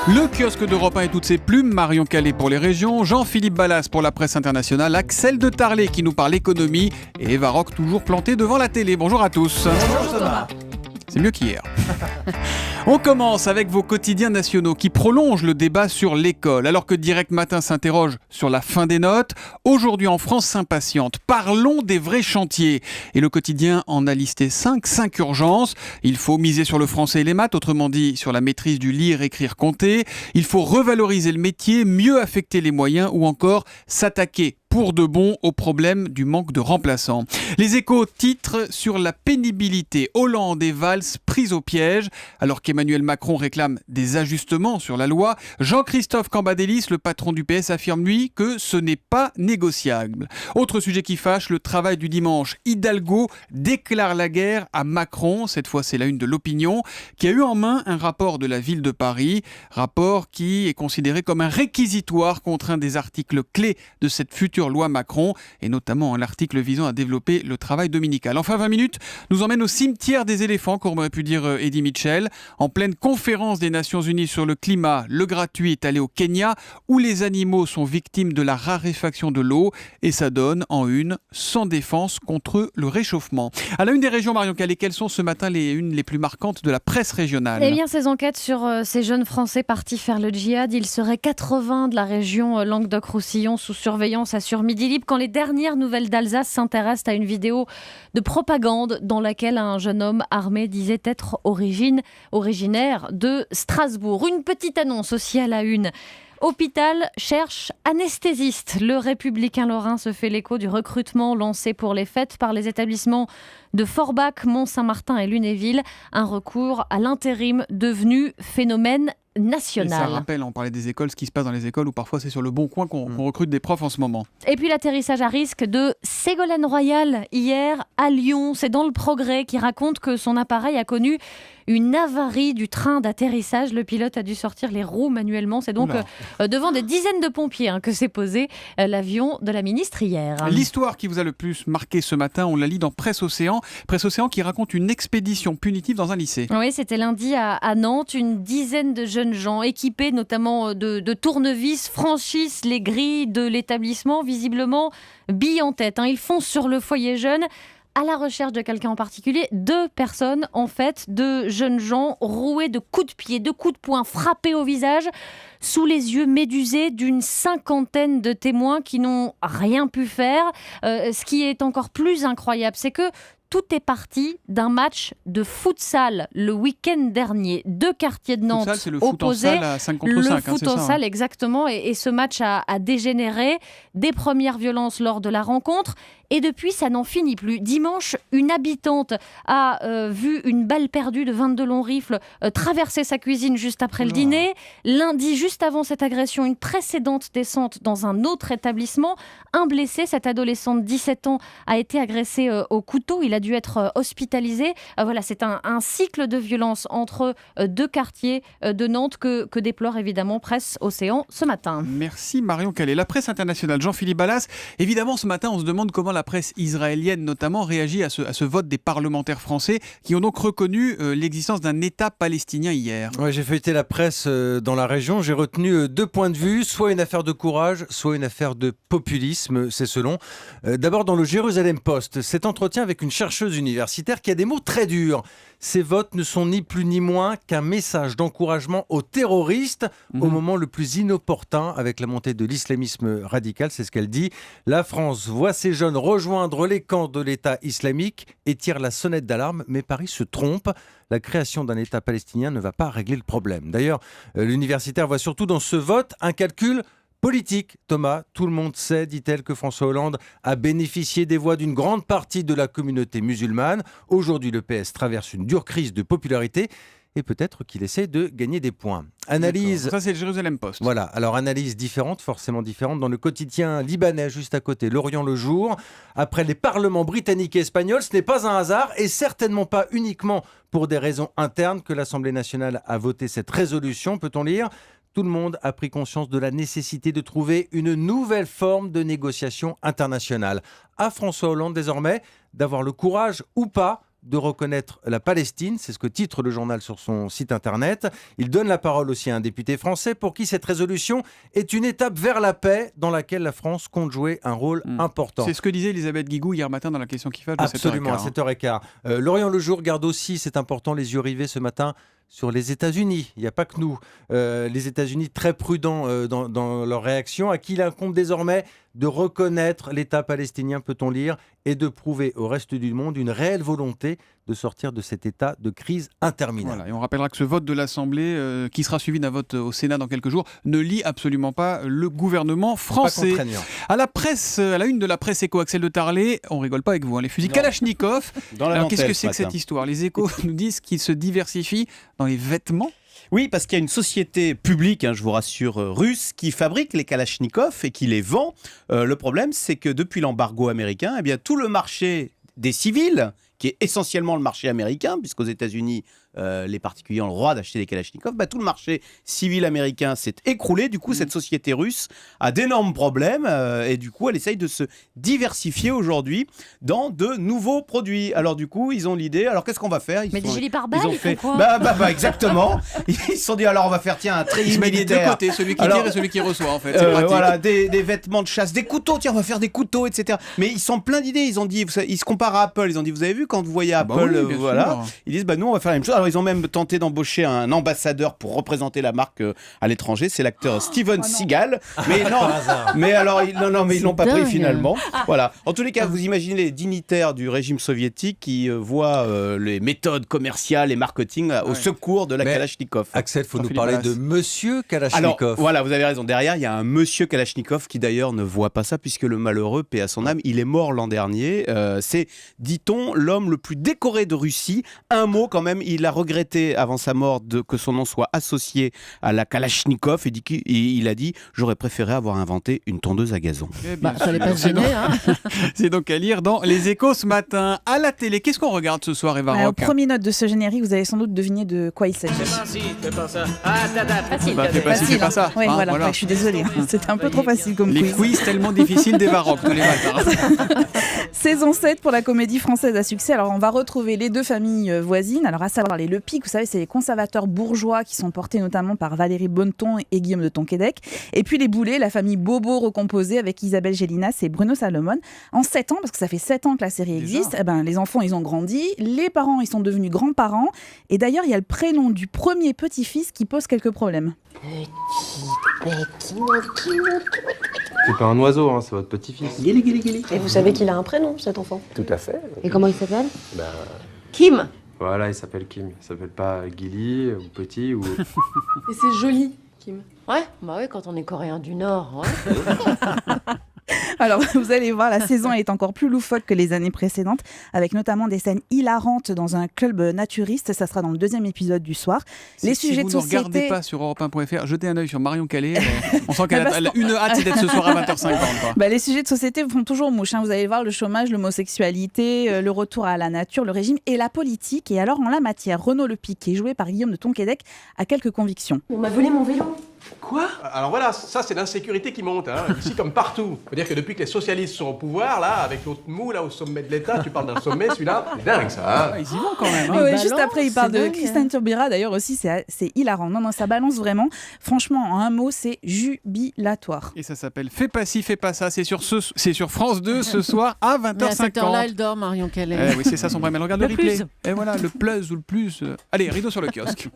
Le kiosque d'Europe 1 et toutes ses plumes, Marion Calais pour les régions, Jean-Philippe Ballas pour la presse internationale, Axel de Tarlet qui nous parle économie et Eva Rock toujours planté devant la télé. Bonjour à tous. Bonjour Thomas. C'est mieux qu'hier. On commence avec vos quotidiens nationaux qui prolongent le débat sur l'école. Alors que Direct Matin s'interroge sur la fin des notes, aujourd'hui en France s'impatiente. Parlons des vrais chantiers. Et le quotidien en a listé 5 urgences. Il faut miser sur le français et les maths, autrement dit sur la maîtrise du lire, écrire, compter. Il faut revaloriser le métier, mieux affecter les moyens ou encore s'attaquer pour de bon au problème du manque de remplaçants. Les Échos titrent sur la pénibilité. Hollande et Valls pris au piège. Alors qu'Emmanuel Macron réclame des ajustements sur la loi, Jean-Christophe Cambadélis, le patron du PS, affirme lui que ce n'est pas négociable. Autre sujet qui fâche, le travail du dimanche. Hidalgo déclare la guerre à Macron. Cette fois, c'est la une de l'Opinion, qui a eu en main un rapport de la ville de Paris. Rapport qui est considéré comme un réquisitoire contre un des articles clés de cette future loi Macron, et notamment l'article visant à développer le travail dominical. Enfin, 20 minutes nous emmène au cimetière des éléphants, comme aurait pu dire Eddie Mitchell. En pleine conférence des Nations Unies sur le climat, le gratuit est allé au Kenya, où les animaux sont victimes de la raréfaction de l'eau, et ça donne en une sans défense contre le réchauffement. À la une des régions, Marion Calais, quelles sont ce matin les unes les plus marquantes de la presse régionale ? Eh bien, ces enquêtes sur ces jeunes Français partis faire le djihad, il serait 80 de la région Languedoc-Roussillon sous surveillance sur Midi Libre, quand les dernières nouvelles d'Alsace s'intéressent à une vidéo de propagande dans laquelle un jeune homme armé disait être originaire de Strasbourg. Une petite annonce aussi à la une. Hôpital cherche anesthésiste. Le Républicain lorrain se fait l'écho du recrutement lancé pour les fêtes par les établissements de Forbach, Mont-Saint-Martin et Lunéville. Un recours à l'intérim devenu phénomène national. Et ça rappelle, on parlait des écoles, ce qui se passe dans les écoles où parfois c'est sur le bon coin qu'on recrute des profs en ce moment. Et puis l'atterrissage à risque de Ségolène Royal hier à Lyon. C'est dans Le Progrès qui raconte que son appareil a connu une avarie du train d'atterrissage. Le pilote a dû sortir les roues manuellement. C'est donc devant des dizaines de pompiers que s'est posé l'avion de la ministre hier. L'histoire qui vous a le plus marqué ce matin, on la lit dans Presse Océan. Presse Océan qui raconte une expédition punitive dans un lycée. Oui, c'était lundi à Nantes. Une dizaine de jeunes gens équipés notamment de tournevis franchissent les grilles de l'établissement, visiblement billes en tête. Ils foncent sur le foyer jeune à la recherche de quelqu'un en particulier. 2 personnes, en fait, 2 jeunes gens roués de coups de pied, de coups de poing, frappés au visage, sous les yeux médusés d'une 50aine de témoins qui n'ont rien pu faire. Ce qui est encore plus incroyable, c'est que tout est parti d'un match de futsal le week-end dernier. 2 quartiers de Nantes futsal, c'est le opposés. Foot en salle à 5 contre 5. Le foot en salle, exactement. Et ce match a dégénéré. Des premières violences lors de la rencontre. Et depuis, ça n'en finit plus. Dimanche, une habitante a vu une balle perdue de 22 longs rifles traverser sa cuisine juste après le dîner. Lundi, juste avant cette agression, une précédente descente dans un autre établissement. Un blessé, cet adolescent de 17 ans, a été agressé au couteau. Il a dû être hospitalisé. Voilà, c'est un cycle de violence entre 2 quartiers de Nantes que déplore évidemment Presse Océan ce matin. Merci Marion Calais. La presse internationale, Jean-Philippe Ballas. Évidemment, ce matin, on se demande comment la presse israélienne notamment réagit à ce vote des parlementaires français qui ont donc reconnu l'existence d'un État palestinien hier. Ouais, j'ai feuilleté la presse dans la région. J'ai retenu 2 points de vue, soit une affaire de courage, soit une affaire de populisme, c'est selon. D'abord dans le Jérusalem Post, cet entretien avec une chercheuse universitaire qui a des mots très durs. Ces votes ne sont ni plus ni moins qu'un message d'encouragement aux terroristes au moment le plus inopportun avec la montée de l'islamisme radical, c'est ce qu'elle dit. La France voit ces jeunes rejoindre les camps de l'État islamique et tire la sonnette d'alarme, mais Paris se trompe. La création d'un État palestinien ne va pas régler le problème. D'ailleurs, l'universitaire voit surtout dans ce vote un calcul politique. Thomas, tout le monde sait, dit-elle, que François Hollande a bénéficié des voix d'une grande partie de la communauté musulmane. Aujourd'hui, le PS traverse une dure crise de popularité et peut-être qu'il essaie de gagner des points. Analyse. D'accord. Ça, c'est le Jérusalem Post. Voilà, alors analyse différente, forcément différente, dans le quotidien libanais juste à côté, L'Orient le jour. Après les parlements britanniques et espagnols, ce n'est pas un hasard et certainement pas uniquement pour des raisons internes que l'Assemblée nationale a voté cette résolution, peut-on lire. Tout le monde a pris conscience de la nécessité de trouver une nouvelle forme de négociation internationale. À François Hollande désormais d'avoir le courage ou pas de reconnaître la Palestine. C'est ce que titre le journal sur son site internet. Il donne la parole aussi à un député français pour qui cette résolution est une étape vers la paix dans laquelle la France compte jouer un rôle important. C'est ce que disait Elisabeth Guigou hier matin dans la question qui fâche de Absolument, 7h15. à 7h15. L'Orient le jour garde aussi, c'est important, les yeux rivés ce matin sur les États-Unis. Il n'y a pas que nous. Les États-Unis très prudents dans leur réaction, à qui il incombe désormais de reconnaître l'État palestinien, peut-on lire, et de prouver au reste du monde une réelle volonté de sortir de cet état de crise interminable. Voilà, et on rappellera que ce vote de l'Assemblée, qui sera suivi d'un vote au Sénat dans quelques jours, ne lie absolument pas le gouvernement français. Pas contraignant. À la une de la presse Écho, Axel de Tarlé, on rigole pas avec vous, les fusils Kalachnikov. Alors qu'est-ce que c'est que cette histoire? Les Échos nous disent qu'ils se diversifient dans les vêtements. Oui, parce qu'il y a une société publique, je vous rassure, russe, qui fabrique les Kalachnikov et qui les vend. Le problème, c'est que depuis l'embargo américain, eh bien, tout le marché des civils, qui est essentiellement le marché américain, puisqu'aux États-Unis, les particuliers ont le droit d'acheter des Kalachnikov, tout le marché civil américain s'est écroulé. Du coup, cette société russe a d'énormes problèmes et du coup, elle essaye de se diversifier aujourd'hui dans de nouveaux produits. Alors du coup, ils ont l'idée, alors qu'est-ce qu'on va faire? Mais des gilets pare-balles, ils ont fait exactement. Ils se sont dit, alors on va faire, tiens, un treillis Ils mettent les deux militaire. côtés, celui qui tire et celui qui reçoit en fait. C'est pratique. Voilà, des vêtements de chasse, des couteaux, tiens, on va faire des couteaux, etc. Mais ils sont plein d'idées. Ils ont dit, ils se comparent à Apple. Ils ont dit, vous avez vu quand vous voyez Apple, oui, voilà. sûr. Ils disent, nous on va faire la même chose. Alors ils ont même tenté d'embaucher un ambassadeur pour représenter la marque à l'étranger. C'est l'acteur Steven Seagal. Mais non, mais alors ils l'ont pas pris dingue. finalement. Voilà. En tous les cas, vous imaginez les dignitaires du régime soviétique qui voient les méthodes commerciales et marketing au secours de la Mais Kalachnikov. Axel, il faut nous Jean-Philippe parler Ballas. de Monsieur Alors, Kalachnikov. voilà, vous avez raison. Derrière, il y a un monsieur Kalachnikov qui d'ailleurs ne voit pas ça, puisque le malheureux, paix à son âme, il est mort l'an dernier. C'est, dit-on, l'homme le plus décoré de Russie. Un mot quand même, il a regretté avant sa mort que son nom soit associé à la Kalachnikov et il a dit « J'aurais préféré avoir inventé une tondeuse à gazon ». Eh bien Fallait sûr. pas se gêner. C'est donc à lire dans Les Échos ce matin. À la télé, qu'est-ce qu'on regarde ce soir, Eva Aux Rock? premières notes de ce générique, vous allez sans doute deviner de quoi il s'agit. Facile. Fais pas ci, fais pas hein. ça. Oui, Hein, voilà. voilà. Ouais, je suis désolée. C'était un peu trop facile comme Les quiz. quiz tellement difficiles d'Eva Rock tous les matins. Saison 7 pour la comédie française à succès. Alors, on va retrouver les deux familles voisines. Alors, à savoir les Lepic, vous savez, c'est les conservateurs bourgeois qui sont portés notamment par Valérie Bonneton et Guillaume de Tonquédec. Et puis les Boulets, la famille Bobo recomposée avec Isabelle Gélinas et Bruno Salomon. En 7 ans, parce que ça fait 7 ans que la série Déjà. existe, les enfants, ils ont grandi. Les parents, ils sont devenus grands-parents. Et d'ailleurs, il y a le prénom du premier petit-fils qui pose quelques problèmes. C'est pas un oiseau, c'est votre petit-fils. Et vous savez qu'il a un prénom, cet enfant? Tout à fait. Et comment il s'appelle? Ben, Kim. voilà, il s'appelle Kim. Il s'appelle pas Gilly ou Petit ou... Et c'est joli, Kim. Ouais, quand on est coréen du Nord, ouais. Alors, vous allez voir, la saison est encore plus loufoque que les années précédentes, avec notamment des scènes hilarantes dans un club naturiste. Ça sera dans le 2e épisode du soir. Les Si sujets vous de ne regardez société... pas sur Europe1.fr, jetez un œil sur Marion Calais. On sent qu'elle a une hâte, c'est d'être ce soir à 20h50. Quoi. Les sujets de société font toujours mouche. Vous allez voir le chômage, l'homosexualité, le retour à la nature, le régime et la politique. Et alors, en la matière, Renaud Lepic, qui est joué par Guillaume de Tonquédec, a quelques convictions. On m'a volé mon vélo. Quoi? Alors voilà, ça c'est l'insécurité qui monte, ici comme partout. Faut dire que depuis que les socialistes sont au pouvoir, là, avec l'autre mou, là, au sommet de l'État, tu parles d'un sommet, celui-là, c'est dingue ça, Ils y vont quand même. Ouais, balance, juste après, il parle c'est de dingue. Christiane Taubira, d'ailleurs aussi, c'est hilarant. Non, ça balance vraiment. Franchement, en un mot, c'est jubilatoire. Et ça s'appelle Fais pas ci, fais pas ça. C'est sur France 2 ce soir à Mais à cette heure-là, 20h50. elle dort, Marion Calais. Oui, c'est ça son problème. Elle regarde le Le replay. plus. Et voilà, le plus ou le plus. Allez, rideau sur le kiosque.